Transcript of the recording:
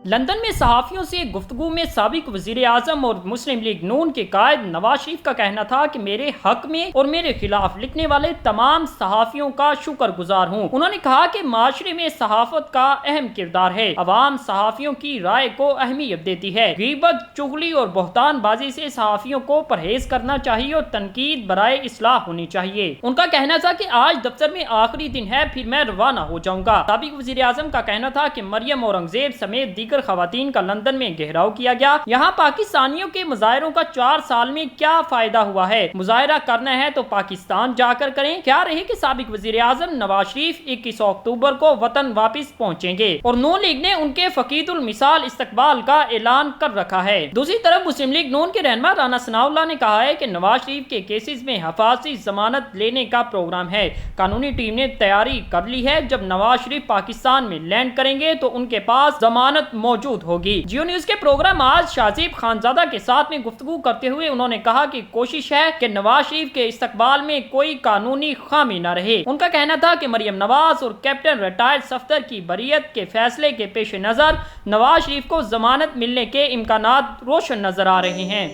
London میں صحافیوں سے گفتگو میں سابق وزیر اعظم اور مسلم لیگ نون کے قائد نواز شریف کا کہنا تھا کہ میرے حق میں اور میرے خلاف لکھنے والے تمام صحافیوں کا شکر گزار ہوں۔ انہوں نے کہا کہ معاشرے میں صحافت کا اہم کردار ہے، عوام صحافیوں کی رائے کو اہمیت دیتی ہے، غیبت، چغلی اور بہتان بازی سے صحافیوں کو پرہیز کرنا چاہیے اور تنقید برائے اصلاح ہونی چاہیے۔ ان کا کہنا تھا کہ آج دفتر میں آخری دن ہے، پھر میں روانہ ہو جاؤں گا۔ سابق وزیر اعظم کا کہنا تھا کہ مریم اورنگزیب سمیت دیگر خواتین کا لندن میں گھیراؤ کیا گیا۔ یہاں پاکستانیوں کے مظاہروں کا 4 سال میں کیا فائدہ ہوا ہے؟ مظاہرہ کرنا ہے تو پاکستان جا کر کریں۔ کیا رہے کہ سابق وزیر اعظم نواز شریف 21 اکتوبر کو وطن واپس پہنچیں گے اور نون لیگ نے ان کے فقید المثال استقبال کا اعلان کر رکھا ہے۔ دوسری طرف مسلم لیگ نون کے رہنما رانا ثناءاللہ نے کہا ہے کہ نواز شریف کے کیسز میں حفاظتی ضمانت لینے کا پروگرام ہے۔ قانونی ٹیم نے تیاری کر لی ہے، جب نواز شریف پاکستان میں لینڈ کریں گے تو ان کے پاس ضمانت موجود ہوگی۔ جیو نیوز کے پروگرام آج شاہزیب خانزادہ کے ساتھ میں گفتگو کرتے ہوئے انہوں نے کہا کہ کوشش ہے کہ نواز شریف کے استقبال میں کوئی قانونی خامی نہ رہے۔ ان کا کہنا تھا کہ مریم نواز اور کیپٹن ریٹائرڈ صفدر کی بریت کے فیصلے کے پیش نظر نواز شریف کو ضمانت ملنے کے امکانات روشن نظر آ رہے ہیں۔